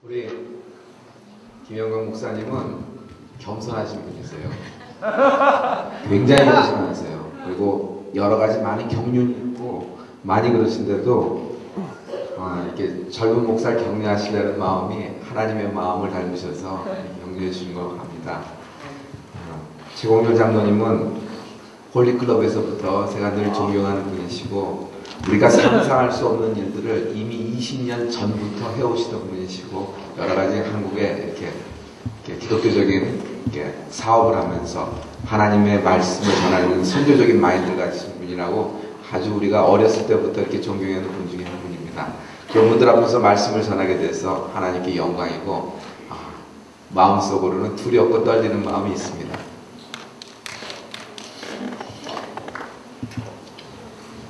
우리 김영광 목사님은 겸손하신 분이세요. 굉장히 겸손하세요. 그리고 여러 가지 많이 경륜이 있고 많이 그러신데도 이렇게 젊은 목사를 격려하시려는 마음이 하나님의 마음을 닮으셔서 격려해 주신 것 같습니다. 최공렬 장로님은 홀리클럽에서부터 제가 늘 존경하는 분이시고 우리가 상상할 수 없는 일들을 이미 20년 전부터 해오시던 분이시고 여러 가지 한국에 이렇게 기독교적인 사업을 하면서 하나님의 말씀을 전하는 선교적인 마인드를 가지신 분이라고 아주 우리가 어렸을 때부터 이렇게 존경하는 분 중에 한 분입니다. 그런 분들 앞에서 말씀을 전하게 돼서 하나님께 영광이고 마음속으로는 두렵고 떨리는 마음이 있습니다.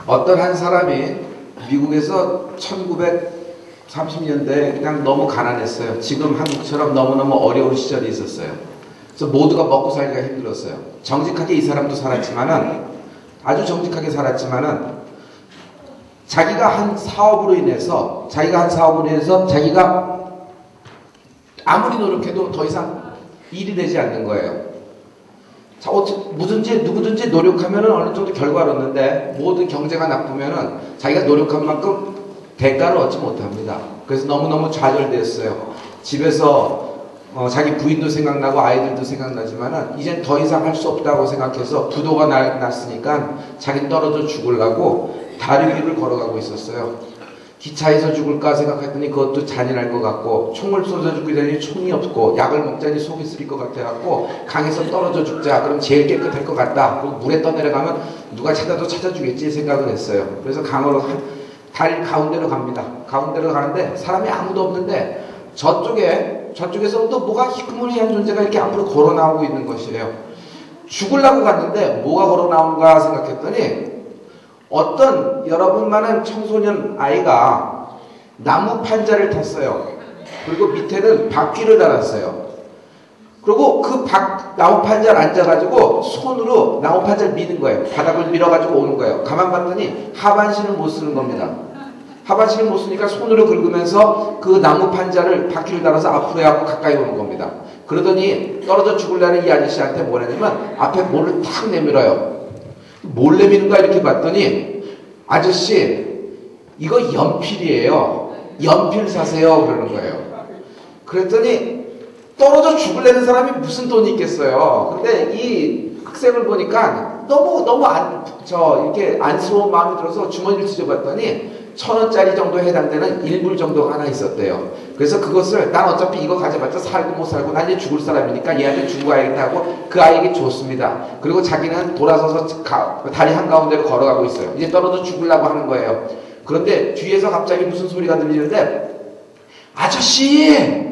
어떤 한 사람이 미국에서 1930년대에 그냥 너무 가난했어요. 지금 한국처럼 너무너무 어려운 시절이 있었어요. 그래서 모두가 먹고 살기가 힘들었어요. 정직하게 이 사람도 살았지만은 아주 정직하게 살았지만은 자기가 한 사업으로 인해서 자기가 아무리 노력해도 더 이상 일이 되지 않는 거예요. 자, 누구든지 노력하면은 어느 정도 결과를 얻는데 모든 경제가 나쁘면은 자기가 노력한 만큼 대가를 얻지 못합니다. 그래서 너무너무 좌절됐어요. 집에서 자기 부인도 생각나고 아이들도 생각나지만은 이젠 더 이상 할 수 없다고 생각해서 부도가 났으니까 자기는 떨어져 죽으려고 다리 위를 걸어가고 있었어요. 기차에서 죽을까 생각했더니 그것도 잔인할 것 같고 총을 쏘져 죽이더니 총이 없고 약을 먹자니 속이 쓰릴 것 같아갖고 강에서 떨어져 죽자 그럼 제일 깨끗할 것 같다. 그리고 물에 떠내려가면 누가 찾아도 찾아주겠지 생각을 했어요. 그래서 강으로 다리 가운데로 갑니다. 가운데로 가는데 사람이 아무도 없는데 저쪽에서 또 뭐가 희끄무리한 존재가 이렇게 앞으로 걸어 나오고 있는 것이에요. 죽으려고 갔는데 뭐가 걸어 나오는가 생각했더니 어떤 여러분만한 청소년 아이가 나무 판자를 탔어요. 그리고 밑에는 바퀴를 달았어요. 그리고 그 나무 판자를 앉아가지고 손으로 나무 판자를 미는 거예요. 바닥을 밀어가지고 오는 거예요. 가만 봤더니 하반신을 못 쓰는 겁니다. 하반신을 못 쓰니까 손으로 긁으면서 그 나무 판자를 바퀴를 달아서 앞으로 해갖고 가까이 오는 겁니다. 그러더니 떨어져 죽으려는 이 아저씨한테 뭐냐면 앞에 볼을 탁 내밀어요. 뭘 내미는가 이렇게 봤더니 아저씨 이거 연필이에요. 연필 사세요 그러는 거예요. 그랬더니 떨어져 죽으려는 사람이 무슨 돈이 있겠어요. 근데 이 학생을 보니까 너무 이렇게 안쓰러운 마음이 들어서 주머니를 뒤져봤더니 1,000원짜리 정도에 해당되는 1불 정도가 하나 있었대요. 그래서 그것을 난 어차피 이거 가져봤자 살고 못 살고 난 이제 죽을 사람이니까 얘한테 주고 가야겠다 하고 그 아이에게 줬습니다. 그리고 자기는 돌아서서 다리 한가운데로 걸어가고 있어요. 이제 떨어져 죽으려고 하는 거예요. 그런데 뒤에서 갑자기 무슨 소리가 들리는데 아저씨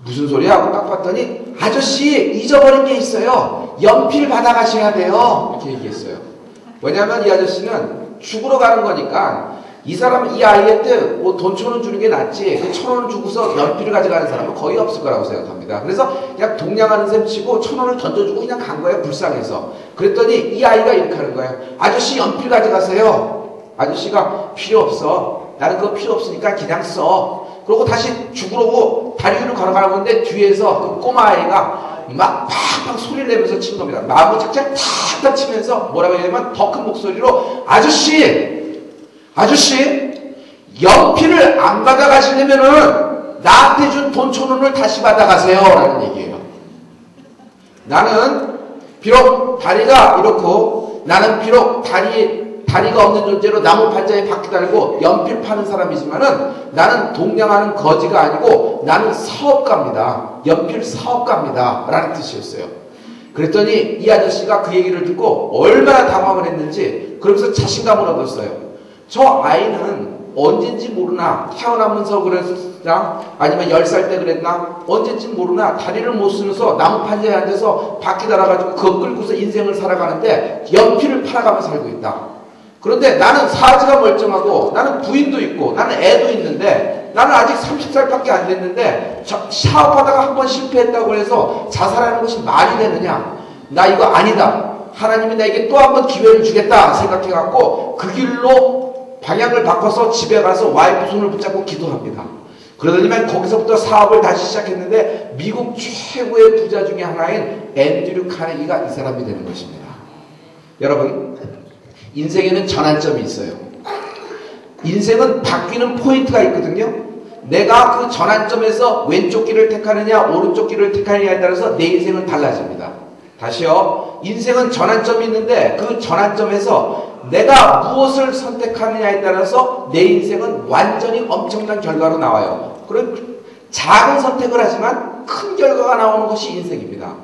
무슨 소리야? 하고 딱 봤더니 아저씨 잊어버린 게 있어요. 연필 받아가셔야 돼요. 이렇게 얘기했어요. 왜냐하면 이 아저씨는 죽으러 가는 거니까 이 아이한테 뭐 돈 1,000원 주는 게 낫지 그 1,000원을 주고서 연필을 가져가는 사람은 거의 없을 거라고 생각합니다. 그래서 그냥 동냥하는 셈 치고 1,000원을 던져주고 그냥 간 거예요. 불쌍해서. 그랬더니 이 아이가 이렇게 하는 거예요. 아저씨 연필 가져가세요. 아저씨가 필요 없어. 나는 그거 필요 없으니까 그냥 써. 그러고 다시 죽으려고 다리 위로 걸어가는데 뒤에서 그 꼬마 아이가 막 팍팍 소리를 내면서 친 겁니다. 마구 착착 탁탁 치면서 뭐라고 하냐면 더 큰 목소리로 아저씨 연필을 안 받아가시려면은 나한테 준 돈 1,000원을 다시 받아가세요 라는 얘기예요. 나는 비록 다리가 이렇고 나는 비록 다리가 없는 존재로 나무 판자에 바퀴 달고 연필 파는 사람이지만은 나는 동냥하는 거지가 아니고 나는 사업가입니다. 연필 사업가입니다. 라는 뜻이었어요. 그랬더니 이 아저씨가 그 얘기를 듣고 얼마나 당황을 했는지 그러면서 자신감을 얻었어요. 저 아이는 언젠지 모르나 태어나면서 그랬나 아니면 10살 때 그랬나 언젠지 모르나 다리를 못 쓰면서 나무 판자에 앉아서 바퀴 달아가지고 그거 끌고서 인생을 살아가는데 연필을 팔아가며 살고 있다. 그런데 나는 사지가 멀쩡하고 나는 부인도 있고 나는 애도 있는데 나는 아직 30살밖에 안 됐는데 사업하다가 한 번 실패했다고 해서 자살하는 것이 말이 되느냐. 나 이거 아니다. 하나님이 나에게 또 한 번 기회를 주겠다 생각해갖고 그 길로 방향을 바꿔서 집에 가서 와이프 손을 붙잡고 기도합니다. 그러더니만 거기서부터 사업을 다시 시작했는데 미국 최고의 부자 중에 하나인 앤드류 카네기가 이 사람이 되는 것입니다. 여러분, 인생에는 전환점이 있어요. 인생은 바뀌는 포인트가 있거든요. 내가 그 전환점에서 왼쪽 길을 택하느냐 오른쪽 길을 택하느냐에 따라서 내 인생은 달라집니다. 다시요. 인생은 전환점이 있는데 그 전환점에서 내가 무엇을 선택하느냐에 따라서 내 인생은 완전히 엄청난 결과로 나와요. 그럼 작은 선택을 하지만 큰 결과가 나오는 것이 인생입니다.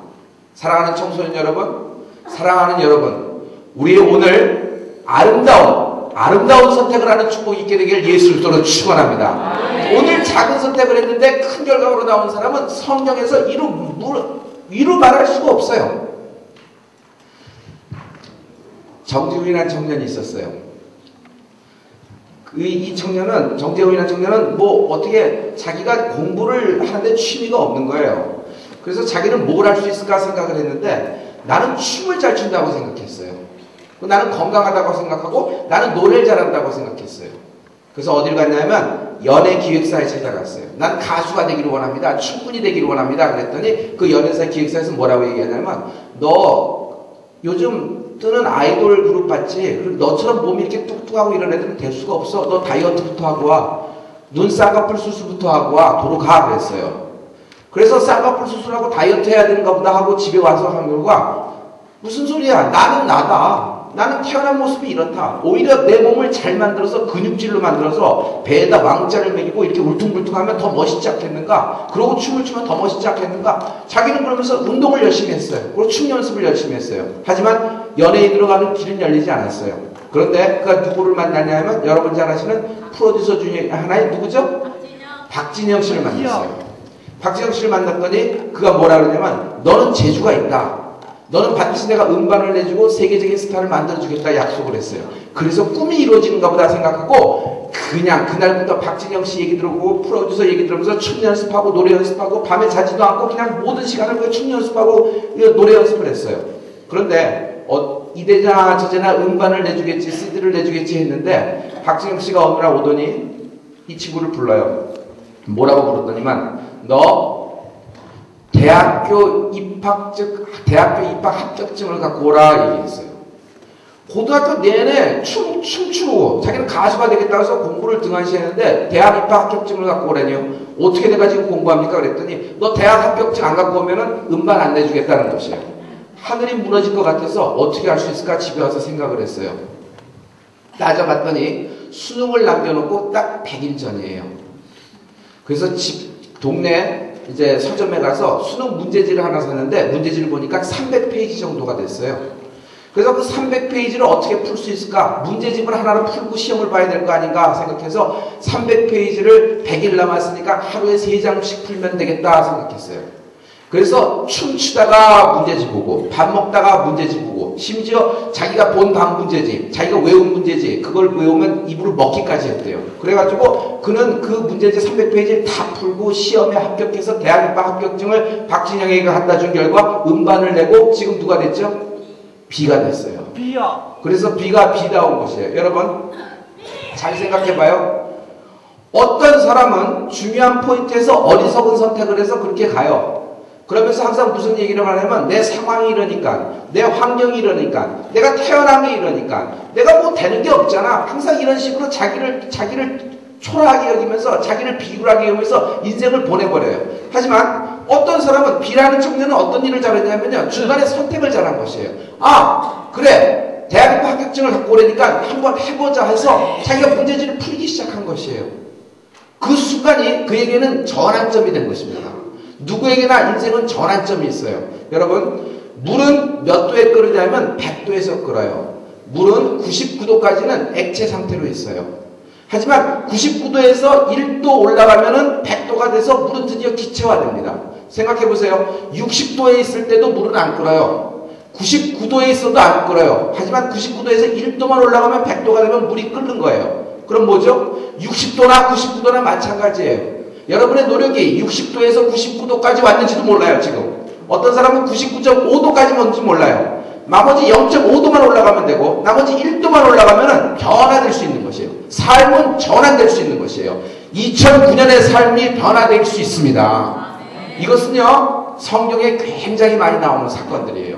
사랑하는 청소년 여러분, 사랑하는 여러분, 우리 오늘 아름다운 선택을 하는 축복이 있게 되길 예수 그리스도로 축원합니다. 오늘 작은 선택을 했는데 큰 결과로 나온 사람은 성경에서 이루 말할 수가 없어요. 정재훈이라는 청년이 있었어요. 이 청년은, 정재훈이라는 청년은 어떻게 자기가 공부를 하는데 취미가 없는 거예요. 그래서 자기는 뭘 할 수 있을까 생각을 했는데 나는 춤을 잘 춘다고 생각했어요. 나는 건강하다고 생각하고 나는 노래를 잘한다고 생각했어요. 그래서 어딜 갔냐면 연예기획사에 찾아갔어요. 난 가수가 되기를 원합니다. 춤꾼이 되기를 원합니다. 그랬더니 그 연예사 기획사에서 뭐라고 얘기하냐면 너 요즘 뜨는 아이돌 그룹 봤지? 너처럼 몸이 이렇게 뚝뚝하고 이런 애들은 될 수가 없어. 너 다이어트부터 하고 와. 눈 쌍꺼풀 수술부터 하고 와. 도로 가. 그랬어요. 그래서 쌍꺼풀 수술하고 다이어트 해야 되는가 보다 하고 집에 와서 한 결과 무슨 소리야. 나는 나다. 나는 태어난 모습이 이렇다. 오히려 내 몸을 잘 만들어서 근육질로 만들어서 배에다 왕자를 매기고 이렇게 울퉁불퉁하면 더 멋있지 않겠는가? 그러고 춤을 추면 더 멋있지 않겠는가? 자기는 그러면서 운동을 열심히 했어요. 그리고 춤 연습을 열심히 했어요. 하지만 연예인으로 가는 길은 열리지 않았어요. 그런데 그가 누구를 만나냐면 여러분 잘 아시는 프로듀서 중에 하나의 누구죠? 박진영 씨를 만났어요. 박진영 씨를 만났더니 그가 뭐라 그러냐면 너는 재주가 있다. 너는 반드시 내가 음반을 내주고 세계적인 스타를 만들어주겠다 약속을 했어요. 그래서 꿈이 이루어지는가 보다 생각하고 그냥 그날부터 박진영 씨 얘기 들어보고 프로듀서 얘기 들으면서 춤 연습하고 노래 연습하고 밤에 자지도 않고 그냥 모든 시간을 그 춤 연습하고 노래 연습을 했어요. 그런데 이대자 저제나 음반을 내주겠지 CD를 내주겠지 했는데 박진영 씨가 어느 날 오더니 이 친구를 불러요. 뭐라고 부르더니만 너 대학교 입학 합격증을 갖고 오라 얘기했어요. 고등학교 내내 춤추고 자기는 가수가 되겠다고 해서 공부를 등한시했는데 대학 입학 합격증을 갖고 오라니요. 어떻게 내가 지금 공부합니까? 그랬더니 너 대학 합격증 안 갖고 오면은 음반 안 내주겠다는 것이에요. 하늘이 무너질 것 같아서 어떻게 할 수 있을까 집에 와서 생각을 했어요. 따져봤더니 수능을 남겨놓고 딱 100일 전이에요. 그래서 동네 이제 서점에 가서 수능 문제지를 하나 샀는데 문제지를 보니까 300페이지 정도가 됐어요. 그래서 그 300페이지를 어떻게 풀 수 있을까? 문제집을 하나로 풀고 시험을 봐야 될 거 아닌가 생각해서 300페이지를 100일 남았으니까 하루에 3장씩 풀면 되겠다 생각했어요. 그래서 춤추다가 문제집 보고 밥 먹다가 문제집 보고 심지어 자기가 본 방 문제집, 자기가 외운 문제집 그걸 외우면 입으로 먹기까지 했대요. 그래가지고 그는 그 문제집 300페이지를 다 풀고 시험에 합격해서 대학 입학 합격증을 박진영에게 갖다 준 결과 음반을 내고 지금 누가 됐죠? B가 됐어요. B야. 그래서 B가 B다운 것이에요. 여러분 잘 생각해봐요. 어떤 사람은 중요한 포인트에서 어리석은 선택을 해서 그렇게 가요. 그러면서 항상 무슨 얘기를 하냐면 내 상황이 이러니까 내 환경이 이러니까 내가 태어난 게 이러니까 내가 뭐 되는 게 없잖아. 항상 이런 식으로 자기를 초라하게 여기면서 자기를 비굴하게 여기면서 인생을 보내버려요. 하지만 어떤 사람은 B라는 청년은 어떤 일을 잘했냐면요. 중간에 선택을 잘한 것이에요. 아 그래 대학 입학 합격증을 갖고 오려니까 한번 해보자 해서 자기가 문제지를 풀기 시작한 것이에요. 그 순간이 그에게는 전환점이 된 것입니다. 누구에게나 인생은 전환점이 있어요. 여러분 물은 몇 도에 끓으냐면 100도에서 끓어요. 물은 99도까지는 액체 상태로 있어요. 하지만 99도에서 1도 올라가면은 100도가 돼서 물은 드디어 기체화됩니다. 생각해보세요. 60도에 있을 때도 물은 안 끓어요. 99도에 있어도 안 끓어요. 하지만 99도에서 1도만 올라가면 100도가 되면 물이 끓는 거예요. 그럼 뭐죠? 60도나 99도나 마찬가지예요. 여러분의 노력이 60도에서 99도까지 왔는지도 몰라요. 지금 어떤 사람은 99.5도까지 왔는지 몰라요. 나머지 0.5도만 올라가면 되고 나머지 1도만 올라가면 변화될 수 있는 것이에요. 삶은 전환될 수 있는 것이에요. 2009년의 삶이 변화될 수 있습니다. 이것은요, 성경에 굉장히 많이 나오는 사건들이에요.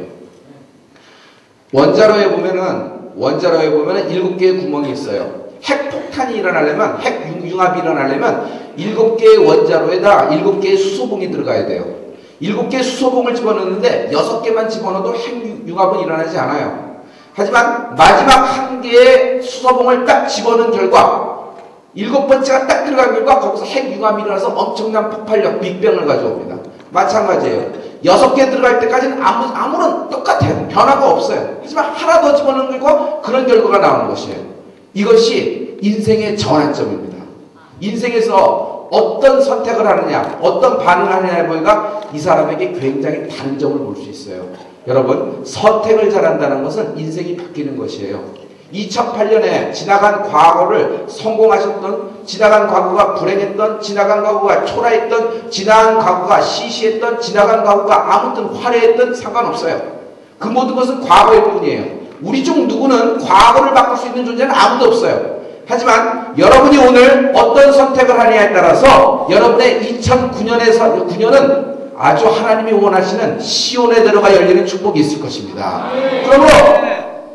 원자로에 보면은 7개의 구멍이 있어요. 핵폭탄이 일어나려면, 핵융합이 일어나려면 7개의 원자로에다 7개의 수소봉이 들어가야 돼요. 7개의 수소봉을 집어넣는데 6개만 집어넣어도 핵융합은 일어나지 않아요. 하지만 마지막 1개의 수소봉을 딱 집어넣은 결과 7번째가 딱 들어간 결과 거기서 핵융합이 일어나서 엄청난 폭발력, 빅뱅을 가져옵니다. 마찬가지예요. 6개 들어갈 때까지는 아무런 똑같아요. 변화가 없어요. 하지만 하나 더 집어넣은 결과 그런 결과가 나오는 것이에요. 이것이 인생의 전환점입니다. 인생에서 어떤 선택을 하느냐, 어떤 반응을 하느냐에 보니까 이 사람에게 굉장히 다른 점을 볼 수 있어요. 여러분, 선택을 잘한다는 것은 인생이 바뀌는 것이에요. 2008년에 지나간 과거를 성공하셨던, 지나간 과거가 불행했던, 지나간 과거가 초라했던, 지나간 과거가 시시했던, 지나간 과거가 아무튼 화려했던 상관없어요. 그 모든 것은 과거일 뿐이에요. 우리 중 누구는 과거를 바꿀 수 있는 존재는 아무도 없어요. 하지만 여러분이 오늘 어떤 선택을 하느냐에 따라서 여러분의 2009년은 아주 하나님이 원하시는 시온의 대로가 열리는 축복이 있을 것입니다. 그러므로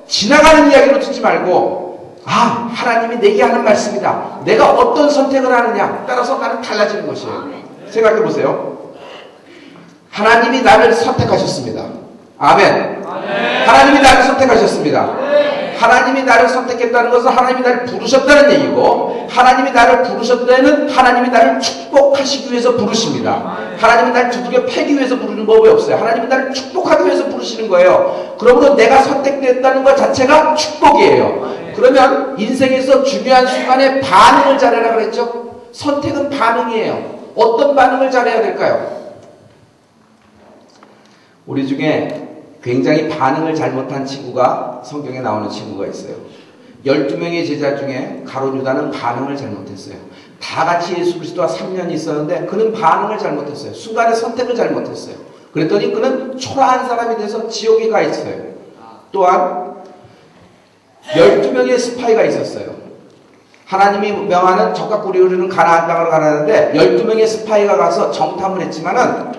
지나가는 이야기로 듣지 말고, 하나님이 내게 하는 말씀이다. 내가 어떤 선택을 하느냐 따라서 나는 달라지는 것이에요. 생각해 보세요. 하나님이 나를 선택하셨습니다. 아멘. 하나님이 나를 선택하셨습니다. 하나님이 나를 선택했다는 것은 하나님이 나를 부르셨다는 얘기고, 하나님이 나를 부르셨다는 하나님이 나를 축복하시기 위해서 부르십니다. 하나님이 나를 두들겨 패기 위해서 부르는 법이 없어요. 하나님이 나를 축복하기 위해서 부르시는 거예요. 그러므로 내가 선택됐다는 것 자체가 축복이에요. 그러면 인생에서 중요한 순간에 반응을 잘해라 그랬죠? 선택은 반응이에요. 어떤 반응을 잘해야 될까요? 우리 중에 굉장히 반응을 잘못한 친구가 성경에 나오는 친구가 있어요. 12명의 제자 중에 가룟 유다는 반응을 잘못했어요. 다 같이 예수 그리스도와 3년이 있었는데 그는 반응을 잘못했어요. 순간에 선택을 잘못했어요. 그랬더니 그는 초라한 사람이 돼서 지옥에 가 있어요. 또한 12명의 스파이가 있었어요. 하나님이 명하는 적과 꿀이 흐르는 가나안 땅으로 가라는데 12명의 스파이가 가서 정탐을 했지만은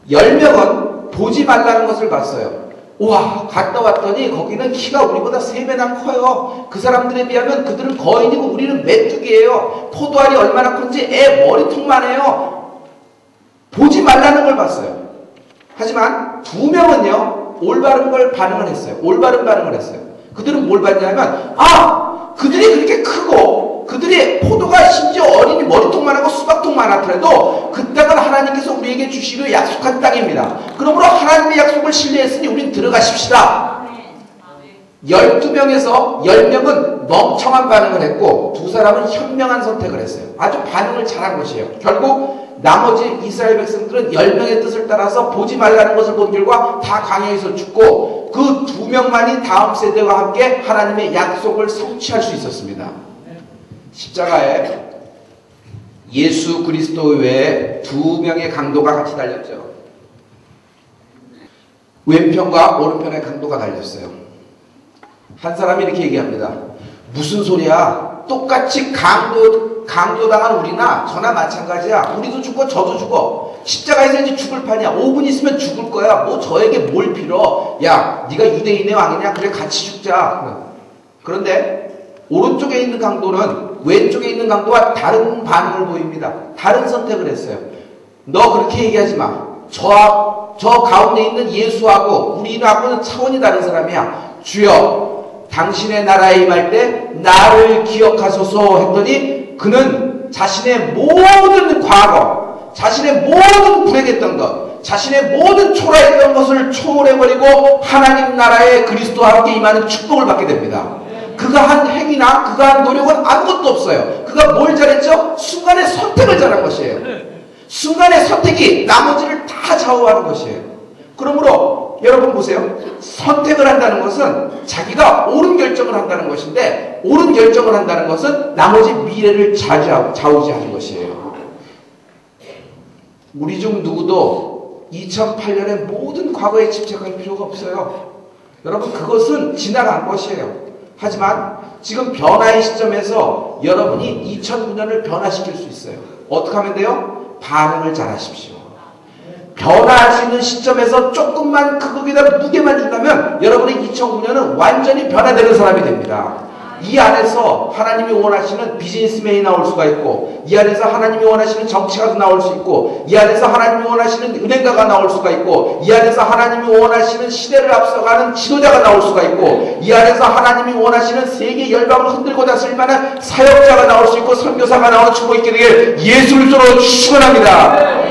10명은 보지 말라는 것을 봤어요. 우와, 갔다 왔더니 거기는 키가 우리보다 3배나 커요. 그 사람들에 비하면 그들은 거인이고 우리는 메뚜기예요. 포도알이 얼마나 큰지 애 머리통만 해요. 보지 말라는 걸 봤어요. 하지만 2명은요, 올바른 걸 반응을 했어요. 올바른 반응을 했어요. 그들은 뭘 봤냐면, 그들이 그렇게 크고 그들이 포도가 심지어 어린이 머리통만 하고 수박통만 하더라도 그 땅은 하나님께서 우리에게 주시기로 약속한 땅입니다. 그러므로 하나님의 약속을 신뢰했으니 우린 들어가십시다. 12명에서 10명은 멍청한 반응을 했고 2사람은 현명한 선택을 했어요. 아주 반응을 잘한 것이에요. 결국 나머지 이스라엘 백성들은 10명의 뜻을 따라서 보지 말라는 것을 본 결과 다 광야에서 죽고 그 2명만이 다음 세대와 함께 하나님의 약속을 성취할 수 있었습니다. 십자가에 예수 그리스도 외에 2명의 강도가 같이 달렸죠. 왼편과 오른편의 강도가 달렸어요. 한 사람이 이렇게 얘기합니다. 무슨 소리야? 똑같이 강도당한 우리나 저나 마찬가지야. 우리도 죽고 저도 죽어. 십자가에서 이제 죽을 판이야. 5분 있으면 죽을 거야. 뭐 저에게 뭘 빌어? 야, 네가 유대인의 왕이냐? 그래, 같이 죽자. 그런데 오른쪽에 있는 강도는 왼쪽에 있는 강도와 다른 반응을 보입니다. 다른 선택을 했어요. 너 그렇게 얘기하지 마. 저 가운데 있는 예수하고 우리하고는 차원이 다른 사람이야. 주여, 당신의 나라에 임할 때 나를 기억하소서 했더니 그는 자신의 모든 과거, 자신의 모든 불행했던 것, 자신의 모든 초라했던 것을 초월해버리고 하나님 나라의 그리스도와 함께 임하는 축복을 받게 됩니다. 그가 한 행위나 그가 한 노력은 아무것도 없어요. 그가 뭘 잘했죠? 순간에 선택을 잘한 것이에요. 순간의 선택이 나머지를 다 좌우하는 것이에요. 그러므로 여러분 보세요. 선택을 한다는 것은 자기가 옳은 결정을 한다는 것인데 옳은 결정을 한다는 것은 나머지 미래를 좌우지하는 것이에요. 우리 중 누구도 2008년의 모든 과거에 집착할 필요가 없어요. 여러분, 그것은 지나간 것이에요. 하지만 지금 변화의 시점에서 여러분이 2009년을 변화시킬 수 있어요. 어떻게 하면 돼요? 반응을 잘 하십시오. 변화할 수 있는 시점에서 조금만 그거에다 무게만 준다면 여러분의 2009년은 완전히 변화되는 사람이 됩니다. 이 안에서 하나님이 원하시는 비즈니스맨이 나올 수가 있고, 이 안에서 하나님이 원하시는 정치가도 나올 수 있고, 이 안에서 하나님이 원하시는 은행가가 나올 수가 있고, 이 안에서 하나님이 원하시는 시대를 앞서가는 지도자가 나올 수가 있고, 이 안에서 하나님이 원하시는 세계 열방을 흔들고자 쓸만한 사역자가 나올 수 있고, 선교사가 나오는 축복이 있게 되길 예수 그리스도로 축원합니다.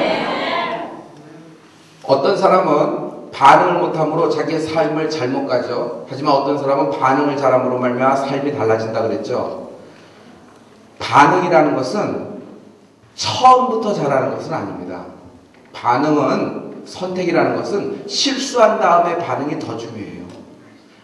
어떤 사람은 반응을 못함으로 자기의 삶을 잘못 가죠. 하지만 어떤 사람은 반응을 잘함으로 말미암아 삶이 달라진다 그랬죠. 반응이라는 것은 처음부터 잘하는 것은 아닙니다. 반응은, 선택이라는 것은 실수한 다음에 반응이 더 중요해요.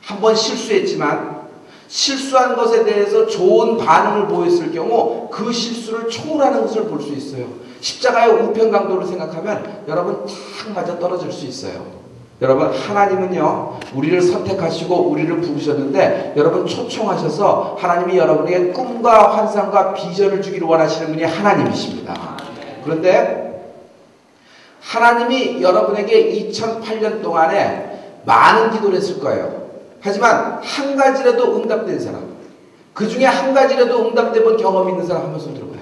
한번 실수했지만 실수한 것에 대해서 좋은 반응을 보였을 경우 그 실수를 초월하는 것을 볼 수 있어요. 십자가의 우편강도를 생각하면 여러분 탁 맞아 떨어질 수 있어요. 여러분, 하나님은요, 우리를 선택하시고 우리를 부르셨는데 여러분 초청하셔서 하나님이 여러분에게 꿈과 환상과 비전을 주기를 원하시는 분이 하나님이십니다. 그런데 하나님이 여러분에게 2008년 동안에 많은 기도를 했을 거예요. 하지만 한 가지라도 응답된 사람, 그 중에 한 가지라도 응답돼 본 경험이 있는 사람 한 번 손 들어봐요.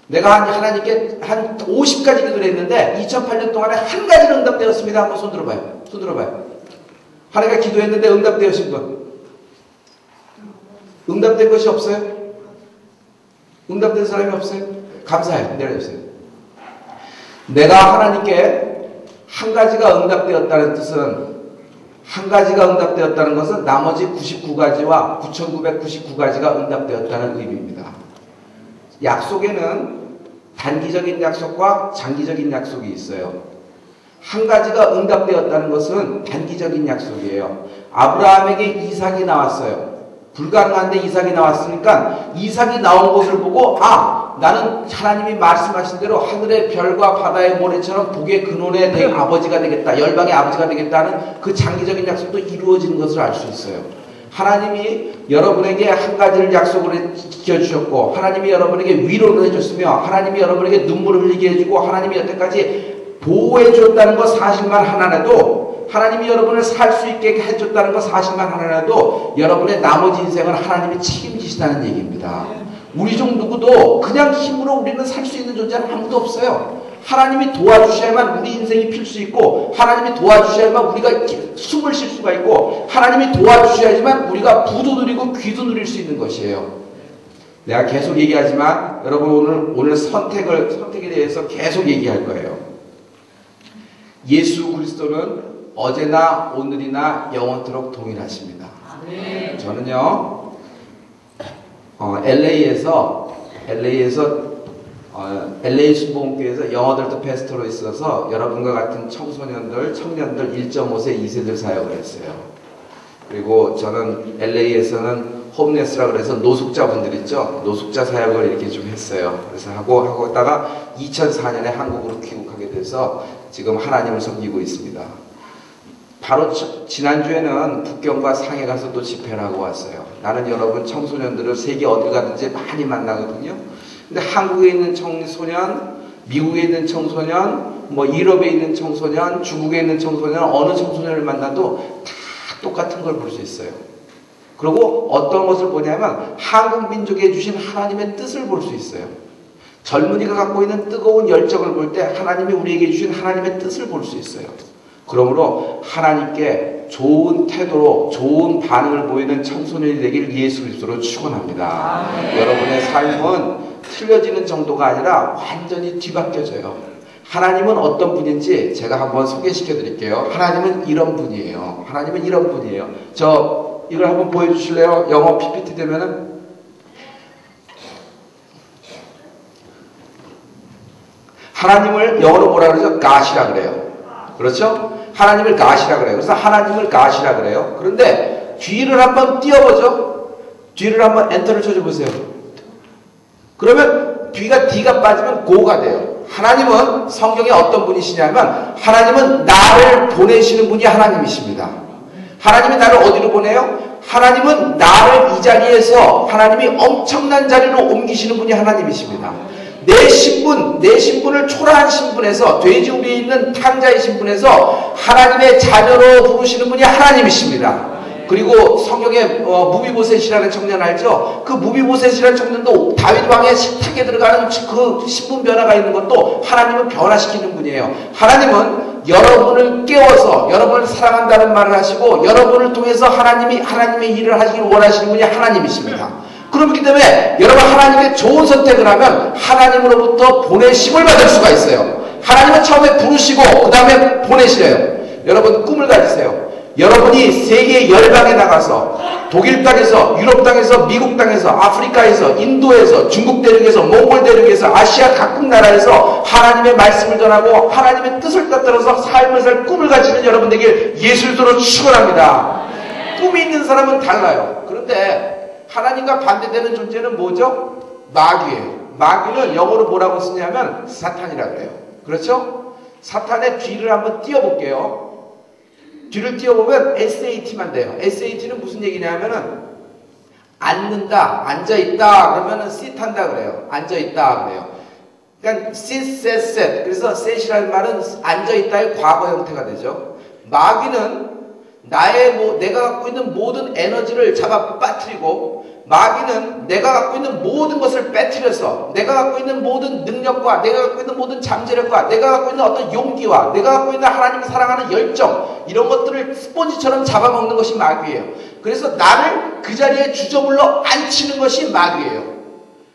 내가 하나님께 한 50가지 기도를 했는데 2008년 동안에 한 가지는 응답되었습니다. 한번 손 들어봐요. 손 들어봐요. 하나님께 기도했는데 응답되었신 분. 응답된 것이 없어요? 응답된 사람이 없어요? 감사해요. 내려주세요. 내가 하나님께 한 가지가 응답되었다는 뜻은, 한 가지가 응답되었다는 것은 나머지 99가지와 9999가지가 응답되었다는 의미입니다. 약속에는 단기적인 약속과 장기적인 약속이 있어요. 한 가지가 응답되었다는 것은 단기적인 약속이에요. 아브라함에게 이삭이 나왔어요. 불가능한데 이삭이 나왔으니까 이삭이 나온 것을 보고, 아, 나는 하나님이 말씀하신 대로 하늘의 별과 바다의 모래처럼 복의 근원의 아버지가 되겠다, 열방의 아버지가 되겠다는 그 장기적인 약속도 이루어지는 것을 알 수 있어요. 하나님이 여러분에게 한 가지를 약속을 지켜주셨고, 하나님이 여러분에게 위로를 해줬으며, 하나님이 여러분에게 눈물을 흘리게 해주고, 하나님이 여태까지 보호해 줬다는 것 사실만 하나라도, 하나님이 여러분을 살 수 있게 해줬다는 것 사실만 하나라도 여러분의 나머지 인생을 하나님이 책임지시다는 얘기입니다. 우리 중 누구도 그냥 힘으로 우리는 살 수 있는 존재는 아무도 없어요. 하나님이 도와주셔야만 우리 인생이 필 수 있고, 하나님이 도와주셔야만 우리가 숨을 쉴 수가 있고, 하나님이 도와주셔야지만 우리가 부도 누리고 귀도 누릴 수 있는 것이에요. 내가 계속 얘기하지만 여러분 오늘 선택에 대해서 계속 얘기할 거예요. 예수 그리스도는 어제나 오늘이나 영원토록 동일하십니다. 저는요, LA에서 LA 순복음교회에서 영어들도 패스터로 있어서 여러분과 같은 청년들 1.5세, 2세들 사역을 했어요. 그리고 저는 LA에서는 홈레스라고 그래서 노숙자분들 있죠. 노숙자 사역을 이렇게 좀 했어요. 그래서 하고 있다가 2004년에 한국으로 귀국하게 돼서 지금 하나님을 섬기고 있습니다. 바로 지난주에는 북경과 상해 가서 또 집회를 하고 왔어요. 나는 여러분 청소년들을 세계 어디 가든지 많이 만나거든요. 근데 한국에 있는 청소년, 미국에 있는 청소년, 유럽에 있는 청소년, 중국에 있는 청소년, 어느 청소년을 만나도 다 똑같은 걸 볼 수 있어요. 그리고 어떤 것을 보냐면 한국 민족에 주신 하나님의 뜻을 볼 수 있어요. 젊은이가 갖고 있는 뜨거운 열정을 볼 때 하나님이 우리에게 주신 하나님의 뜻을 볼 수 있어요. 그러므로 하나님께 좋은 태도로 좋은 반응을 보이는 청소년이 되길 예수 그리스도로 축원합니다. 여러분의 삶은 틀려지는 정도가 아니라 완전히 뒤바뀌어져요. 하나님은 어떤 분인지 제가 한번 소개시켜 드릴게요. 하나님은 이런 분이에요. 하나님은 이런 분이에요. 이걸 한번 보여주실래요? 영어 PPT 되면은. 하나님을 영어로 뭐라 그러죠? God이라 그래요. 그렇죠? 하나님을 God이라 그래요. 그래서 하나님을 God이라 그래요. 그런데 뒤를 한번 띄워보죠. 뒤를 한번 엔터를 쳐줘보세요. 그러면 D가 빠지면 Go가 돼요. 하나님은 성경에 어떤 분이시냐면 하나님은 나를 보내시는 분이 하나님이십니다. 하나님이 나를 어디로 보내요? 하나님은 나를 이 자리에서 하나님이 엄청난 자리로 옮기시는 분이 하나님이십니다. 내 신분을 초라한 신분에서 돼지우리에 있는 탕자의 신분에서 하나님의 자녀로 부르시는 분이 하나님이십니다. 그리고 성경에 무비보셋이라는 청년 알죠? 그 무비보셋이라는 청년도 다윗 왕의 식탁에 들어가는 그 신분 변화가 있는 것도 하나님은 변화시키는 분이에요. 하나님은 여러분을 깨워서 여러분을 사랑한다는 말을 하시고 여러분을 통해서 하나님의 일을 하시길 원하시는 분이 하나님이십니다. 그렇기 때문에 여러분 하나님의 좋은 선택을 하면 하나님으로부터 보내심을 받을 수가 있어요. 하나님은 처음에 부르시고 그 다음에 보내시래요. 여러분 꿈을 가지세요. 여러분이 세계 열방에 나가서 독일 땅에서, 유럽 땅에서, 미국 땅에서, 아프리카에서, 인도에서, 중국 대륙에서, 몽골 대륙에서, 아시아 각국 나라에서 하나님의 말씀을 전하고 하나님의 뜻을 따라서 삶을 살 꿈을 가지는 여러분 되길 예수로 축원합니다. 꿈이 있는 사람은 달라요. 그런데 하나님과 반대되는 존재는 뭐죠? 마귀예요. 마귀는 영어로 뭐라고 쓰냐면 사탄이라고 그래요. 그렇죠? 사탄의 뒤를 한번 띄워볼게요. 뒤를 띄워보면 SAT만 돼요. SAT는 무슨 얘기냐면은 앉는다, 앉아있다 그러면은 sit 한다 그래요. 앉아있다 그래요. 그러니까 sit, set, set. 그래서 set이라는 말은 앉아있다의 과거 형태가 되죠. 마귀는 내가 갖고 있는 모든 에너지를 잡아 빠뜨리고 마귀는 내가 갖고 있는 모든 것을 빼뜨려서 내가 갖고 있는 모든 능력과 내가 갖고 있는 모든 잠재력과 내가 갖고 있는 어떤 용기와 내가 갖고 있는 하나님을 사랑하는 열정 이런 것들을 스폰지처럼 잡아먹는 것이 마귀예요. 그래서 나를 그 자리에 주저물러 앉히는 것이 마귀예요.